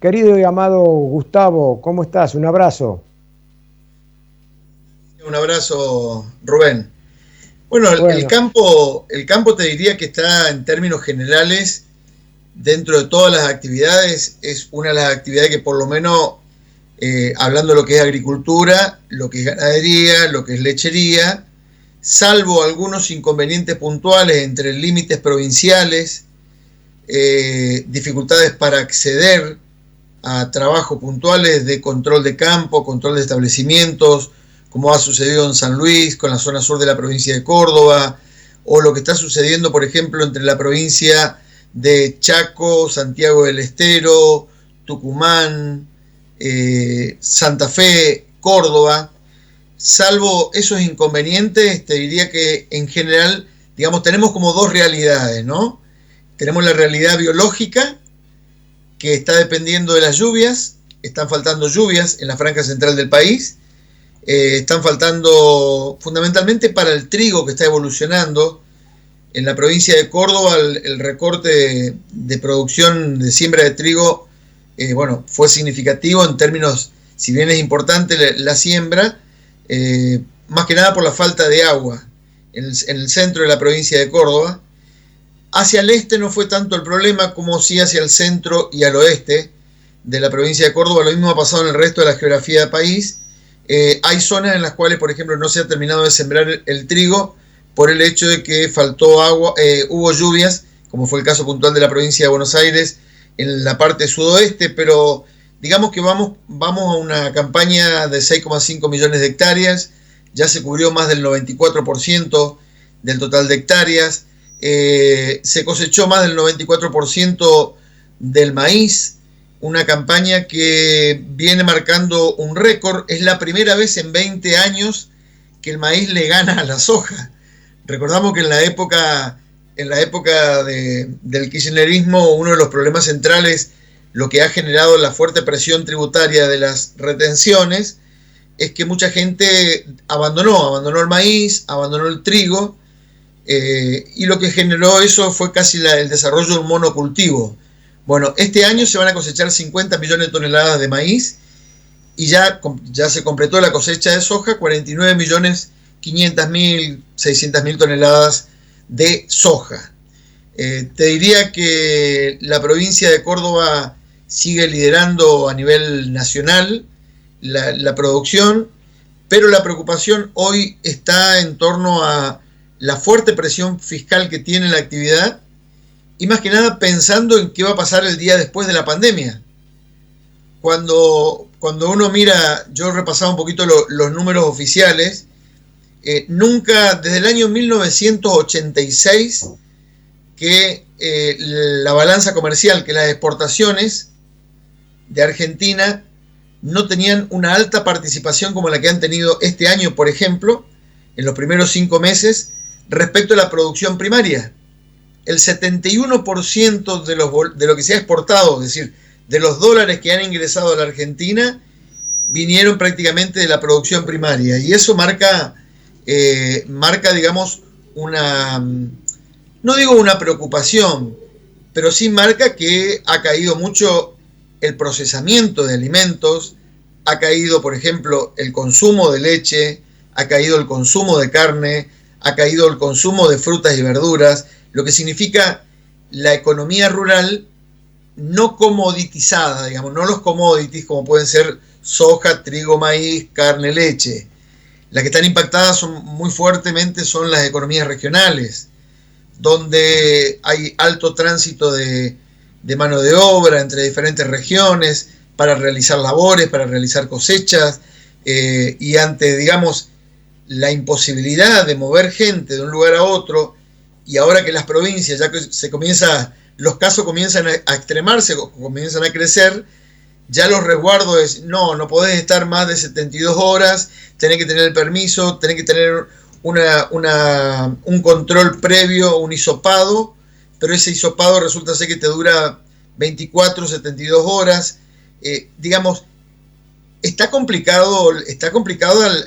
Querido y amado Gustavo, ¿cómo estás? Un abrazo. Un abrazo, Rubén. Bueno, Bueno, el campo te diría que está en términos generales, dentro de todas las actividades, es una de las actividades que por lo menos, hablando de lo que es agricultura, lo que es ganadería, lo que es lechería, salvo algunos inconvenientes puntuales entre límites provinciales, dificultades para acceder a trabajos puntuales de control de campo, control de establecimientos, como ha sucedido en San Luis, con la zona sur de la provincia de Córdoba, o lo que está sucediendo, por ejemplo, entre la provincia de Chaco, Santiago del Estero, Tucumán, Santa Fe, Córdoba. Salvo esos inconvenientes, te diría que en general, digamos, tenemos como dos realidades, ¿no? Tenemos la realidad biológica, que está dependiendo de las lluvias. Están faltando lluvias en la franja central del país. Están faltando fundamentalmente para el trigo, que está evolucionando. En la provincia de Córdoba el recorte de producción de siembra de trigo, bueno, fue significativo en términos, si bien es importante la siembra, más que nada por la falta de agua en el centro de la provincia de Córdoba. Hacia el este no fue tanto el problema como sí hacia el centro y al oeste de la provincia de Córdoba. Lo mismo ha pasado en el resto de la geografía del país. Hay zonas en las cuales, por ejemplo, no se ha terminado de sembrar el trigo por el hecho de que faltó agua, hubo lluvias, como fue el caso puntual de la provincia de Buenos Aires, en la parte sudoeste, pero digamos que vamos a una campaña de 6,5 millones de hectáreas, ya se cubrió más del 94% del total de hectáreas, se cosechó más del 94% del maíz, una campaña que viene marcando un récord. Es la primera vez en 20 años que el maíz le gana a la soja. Recordamos que en la época del kirchnerismo, uno de los problemas centrales, lo que ha generado la fuerte presión tributaria de las retenciones, es que mucha gente abandonó el maíz, abandonó el trigo, y lo que generó eso fue casi el desarrollo de un monocultivo. Bueno, este año se van a cosechar 50 millones de toneladas de maíz y ya se completó la cosecha de soja, 49 millones 500 mil, 600 mil toneladas de soja. Te diría que la provincia de Córdoba sigue liderando a nivel nacional la producción, pero la preocupación hoy está en torno a la fuerte presión fiscal que tiene la actividad y más que nada pensando en qué va a pasar el día después de la pandemia. Cuando uno mira, yo he repasado un poquito los números oficiales, nunca, desde el año 1986, que la balanza comercial, que las exportaciones de Argentina no tenían una alta participación como la que han tenido este año, por ejemplo, en los primeros 5 meses, respecto a la producción primaria. El 71% de lo que se ha exportado, es decir, de los dólares que han ingresado a la Argentina, vinieron prácticamente de la producción primaria. Y eso marca, digamos, no digo una preocupación, pero sí marca que ha caído mucho el procesamiento de alimentos, ha caído, por ejemplo, el consumo de leche, ha caído el consumo de carne, ha caído el consumo de frutas y verduras, lo que significa la economía rural no comoditizada, digamos, no los commodities como pueden ser soja, trigo, maíz, carne, leche. Las que están impactadas muy fuertemente son las economías regionales, donde hay alto tránsito de mano de obra entre diferentes regiones para realizar labores, para realizar cosechas, y ante, digamos, la imposibilidad de mover gente de un lugar a otro, y ahora que las provincias, ya que los casos comienzan a extremarse, comienzan a crecer, ya los resguardos es, no podés estar más de 72 horas, tenés que tener el permiso, tenés que tener un control previo, un hisopado, pero ese hisopado resulta ser que te dura 24, 72 horas, digamos, está complicado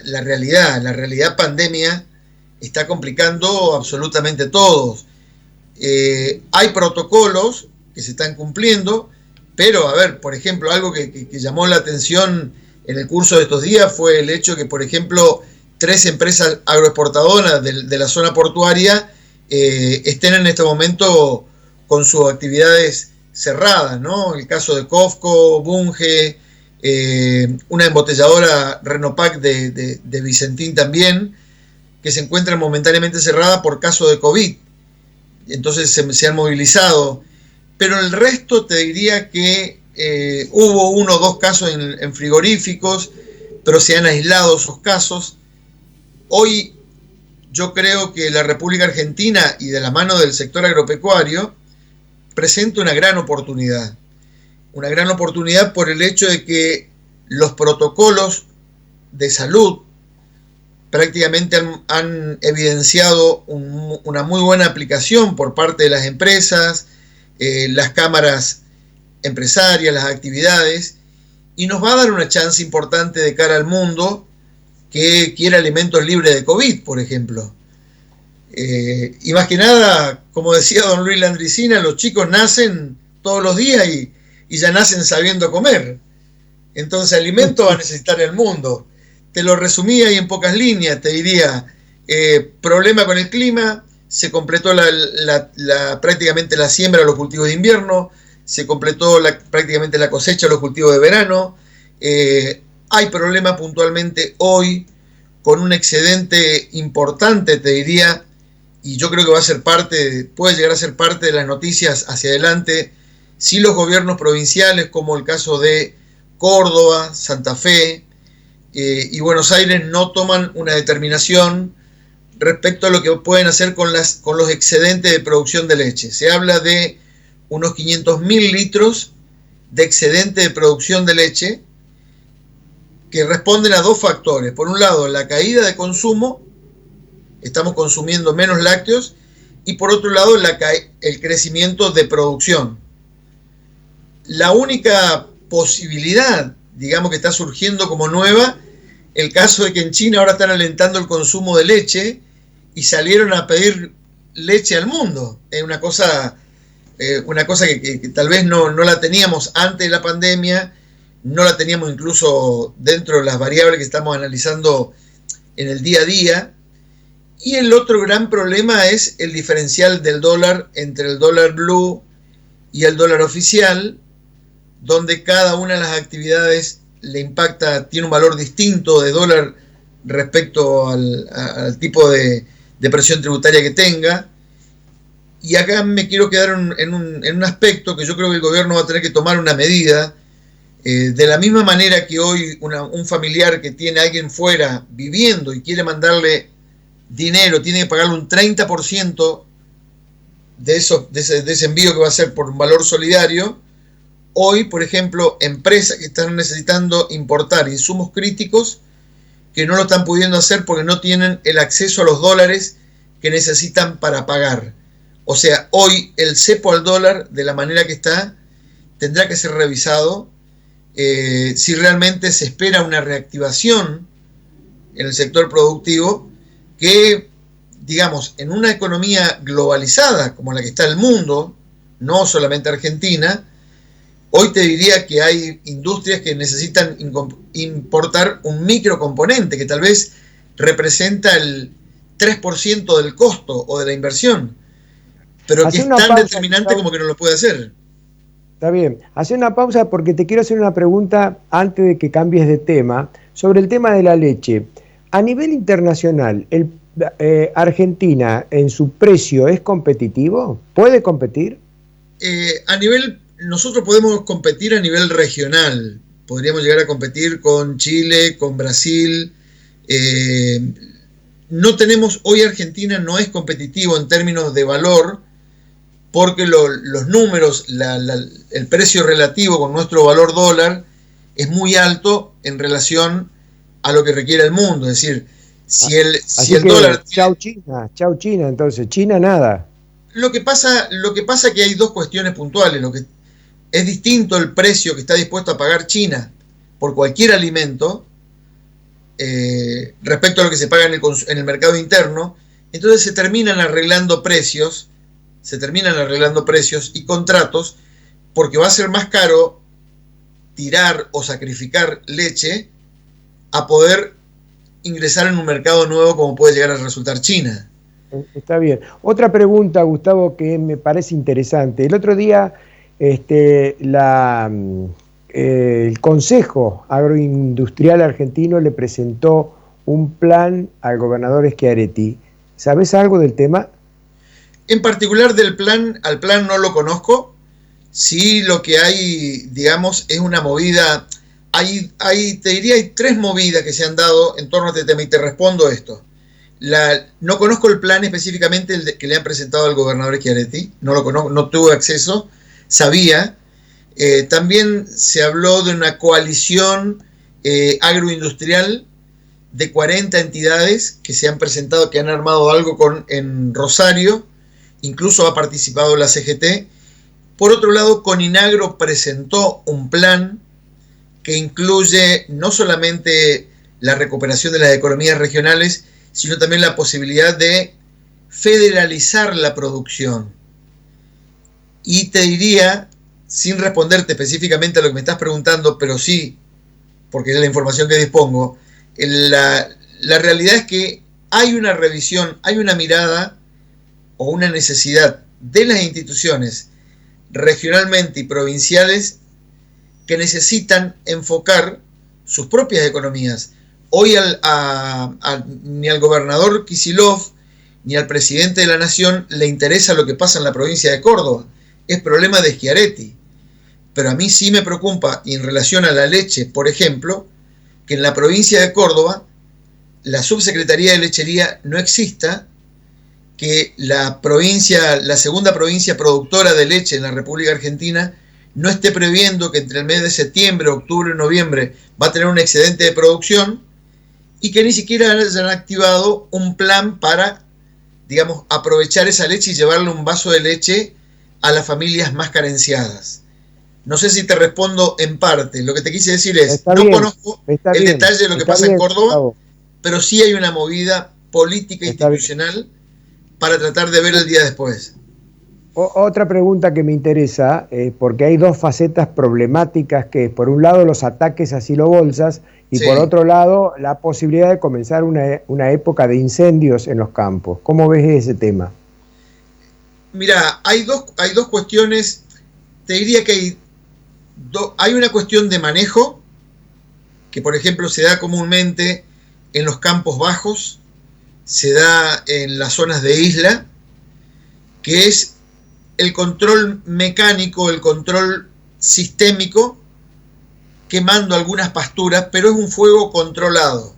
la realidad pandemia está complicando absolutamente todo. Hay protocolos que se están cumpliendo, Pero, a ver, por ejemplo, algo que llamó la atención en el curso de estos días fue el hecho que, por ejemplo, 3 empresas agroexportadoras de la zona portuaria estén en este momento con sus actividades cerradas, ¿no? El caso de Cofco, Bunge, una embotelladora Renopac de Vicentín también, que se encuentran momentáneamente cerrada por caso de COVID. Entonces se han movilizado. Pero el resto te diría que hubo 1 o 2 casos en frigoríficos, pero se han aislado esos casos. Hoy yo creo que la República Argentina, y de la mano del sector agropecuario, presenta una gran oportunidad. Una gran oportunidad por el hecho de que los protocolos de salud prácticamente han evidenciado una muy buena aplicación por parte de las empresas, las cámaras empresarias, las actividades, y nos va a dar una chance importante de cara al mundo que quiere alimentos libres de COVID, por ejemplo. Y más que nada, como decía don Luis Landricina, los chicos nacen todos los días y ya nacen sabiendo comer. Entonces, alimento va a necesitar el mundo. Te lo resumí ahí en pocas líneas, te diría, problema con el clima, se completó prácticamente la siembra de los cultivos de invierno, se completó prácticamente la cosecha de los cultivos de verano, hay problema puntualmente hoy con un excedente importante, te diría, y yo creo que va a ser puede llegar a ser parte de las noticias hacia adelante, si los gobiernos provinciales, como el caso de Córdoba, Santa Fe y Buenos Aires, no toman una determinación respecto a lo que pueden hacer con los excedentes de producción de leche. Se habla de unos 500.000 litros de excedente de producción de leche que responden a 2 factores. Por un lado, la caída de consumo, estamos consumiendo menos lácteos, y por otro lado, el crecimiento de producción. La única posibilidad, digamos, que está surgiendo como nueva, el caso de que en China ahora están alentando el consumo de leche y salieron a pedir leche al mundo. Es una cosa que tal vez no la teníamos antes de la pandemia, no la teníamos incluso dentro de las variables que estamos analizando en el día a día. Y el otro gran problema es el diferencial del dólar entre el dólar blue y el dólar oficial, donde cada una de las actividades le impacta, tiene un valor distinto de dólar respecto al tipo de presión tributaria que tenga. Y acá me quiero quedar en un aspecto que yo creo que el gobierno va a tener que tomar una medida. De la misma manera que hoy un familiar que tiene a alguien fuera viviendo y quiere mandarle dinero, tiene que pagarle un 30% de ese envío que va a ser por un valor solidario. Hoy, por ejemplo, empresas que están necesitando importar insumos críticos que no lo están pudiendo hacer porque no tienen el acceso a los dólares que necesitan para pagar. O sea, hoy el cepo al dólar, de la manera que está, tendrá que ser revisado si realmente se espera una reactivación en el sector productivo que, digamos, en una economía globalizada como la que está el mundo, no solamente Argentina, hoy te diría que hay industrias que necesitan importar un microcomponente que tal vez representa el 3% del costo o de la inversión, pero que es tan determinante como que no lo puede hacer. Está bien. Hace una pausa porque te quiero hacer una pregunta antes de que cambies de tema, sobre el tema de la leche. A nivel internacional, ¿Argentina en su precio es competitivo? ¿Puede competir? Nosotros podemos competir a nivel regional. Podríamos llegar a competir con Chile, con Brasil. Hoy Argentina no es competitivo en términos de valor, porque los números, el precio relativo con nuestro valor dólar es muy alto en relación a lo que requiere el mundo. Es decir, si el dólar... Chau China, entonces, China nada. Lo que pasa es que hay 2 cuestiones puntuales. Lo que es distinto el precio que está dispuesto a pagar China por cualquier alimento respecto a lo que se paga en el mercado interno. Entonces se terminan arreglando precios y contratos porque va a ser más caro tirar o sacrificar leche a poder ingresar en un mercado nuevo como puede llegar a resultar China. Está bien. Otra pregunta, Gustavo, que me parece interesante. El otro día el Consejo Agroindustrial Argentino le presentó un plan al gobernador Schiaretti. ¿Sabes algo del tema? En particular al plan no lo conozco. Sí, lo que hay, digamos, es una movida. Te diría, hay 3 movidas que se han dado en torno a este tema y te respondo esto. No conozco el plan específicamente que le han presentado al gobernador Schiaretti, no lo conozco, no tuve acceso, sabía. También se habló de una coalición agroindustrial de 40 entidades que se han presentado, que han armado algo en Rosario, incluso ha participado la CGT. Por otro lado, Coninagro presentó un plan que incluye no solamente la recuperación de las economías regionales, sino también la posibilidad de federalizar la producción. Y te diría, sin responderte específicamente a lo que me estás preguntando, pero sí, porque es la información que dispongo, la realidad es que hay una revisión, hay una mirada o una necesidad de las instituciones regionalmente y provinciales que necesitan enfocar sus propias economías. Hoy ni al gobernador Kicillof ni al presidente de la Nación le interesa lo que pasa en la provincia de Córdoba. Es problema de Schiaretti. Pero a mí sí me preocupa, y en relación a la leche, por ejemplo, que en la provincia de Córdoba la subsecretaría de lechería no exista, que la segunda provincia productora de leche en la República Argentina no esté previendo que entre el mes de septiembre, octubre y noviembre va a tener un excedente de producción, y que ni siquiera hayan activado un plan para, digamos, aprovechar esa leche y llevarle un vaso de leche a las familias más carenciadas. No sé si te respondo en parte. Lo que te quise decir es, no conozco el detalle de lo que pasa en Córdoba, pero sí hay una movida política institucional para tratar de ver el día después. Otra pregunta que me interesa, porque hay 2 facetas problemáticas, que por un lado los ataques a silobolsas y por otro lado la posibilidad de comenzar una época de incendios en los campos. ¿Cómo ves ese tema? Mira, hay dos cuestiones. Te diría que hay una cuestión de manejo, que por ejemplo se da comúnmente en los campos bajos, se da en las zonas de isla, que es el control mecánico, el control sistémico, quemando algunas pasturas, pero es un fuego controlado,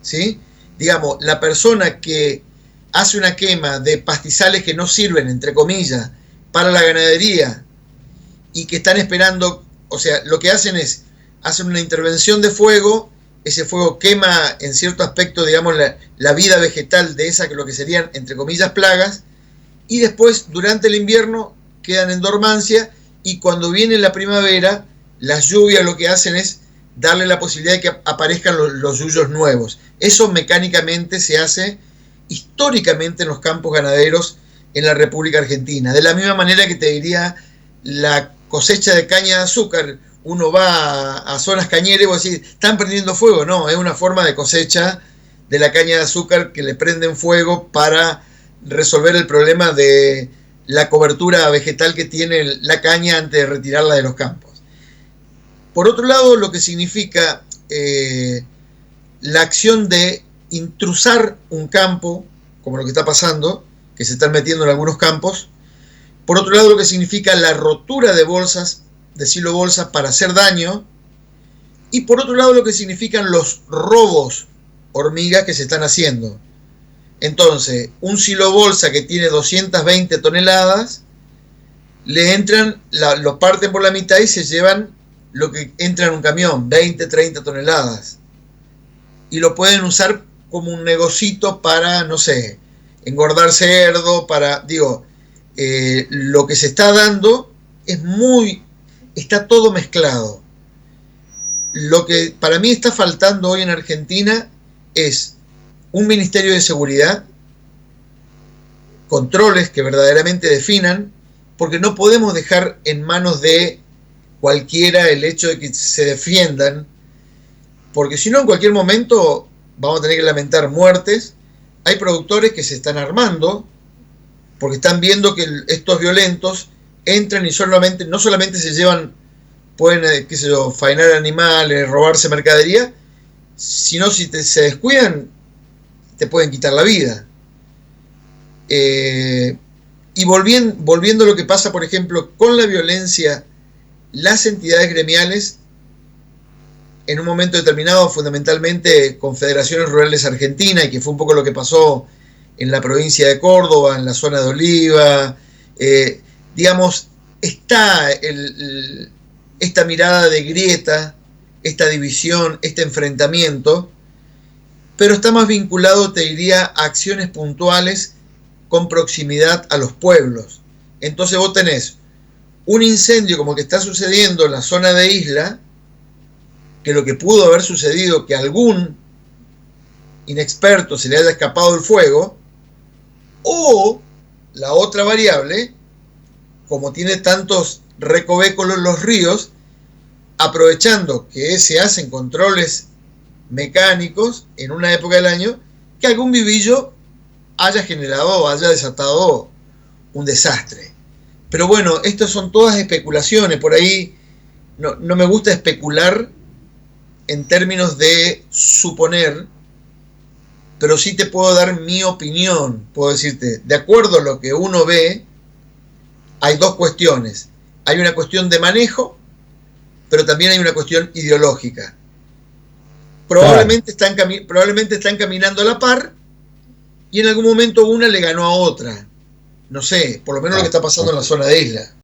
¿sí? Digamos, la persona que hace una quema de pastizales que no sirven, entre comillas, para la ganadería, y que están esperando, o sea, lo que hacen una intervención de fuego, ese fuego quema en cierto aspecto, digamos, la vida vegetal de esa, que lo que serían, entre comillas, plagas, y después, durante el invierno, quedan en dormancia, y cuando viene la primavera, las lluvias lo que hacen es darle la posibilidad de que aparezcan los yuyos nuevos. Eso mecánicamente se hace históricamente en los campos ganaderos en la República Argentina. De la misma manera que te diría la cosecha de caña de azúcar, uno va a zonas cañeras y vos decís, están prendiendo fuego. No, es una forma de cosecha de la caña de azúcar que le prenden fuego para resolver el problema de la cobertura vegetal que tiene la caña antes de retirarla de los campos. Por otro lado, lo que significa la acción de intrusar un campo, como lo que está pasando, que se están metiendo en algunos campos. Por otro lado, lo que significa la rotura de bolsas, de silobolsas para hacer daño. Y por otro lado, lo que significan los robos hormigas que se están haciendo. Entonces, un silobolsa que tiene 220 toneladas, le entran, lo parten por la mitad y se llevan lo que entra en un camión, 20, 30 toneladas. Y lo pueden usar como un negocito para, no sé, engordar cerdo, lo que se está dando está todo mezclado. Lo que para mí está faltando hoy en Argentina es un Ministerio de Seguridad, controles que verdaderamente definan porque no podemos dejar en manos de cualquiera el hecho de que se defiendan, porque si no en cualquier momento vamos a tener que lamentar muertes. Hay productores que se están armando porque están viendo que estos violentos entran y no solamente se llevan, pueden, qué sé yo, faenar animales, robarse mercadería, sino si se descuidan, te pueden quitar la vida. Y volviendo a lo que pasa, por ejemplo, con la violencia, las entidades gremiales, en un momento determinado, fundamentalmente Confederaciones Rurales Argentina, y que fue un poco lo que pasó en la provincia de Córdoba, en la zona de Oliva, digamos, está esta mirada de grieta, esta división, este enfrentamiento, pero está más vinculado, te diría, a acciones puntuales con proximidad a los pueblos. Entonces vos tenés un incendio como que está sucediendo en la zona de Isla, que lo que pudo haber sucedido, que a algún inexperto se le haya escapado el fuego, o la otra variable, como tiene tantos recovecos los ríos, aprovechando que se hacen controles mecánicos en una época del año, que algún vivillo haya generado o haya desatado un desastre. Pero bueno, estas son todas especulaciones, por ahí no me gusta especular en términos de suponer, pero sí te puedo dar mi opinión. Puedo decirte, de acuerdo a lo que uno ve, hay dos cuestiones. Hay una cuestión de manejo, pero también hay una cuestión ideológica. Probablemente están caminando a la par, y en algún momento una le ganó a otra. No sé, por lo menos lo que está pasando en la zona de Isla.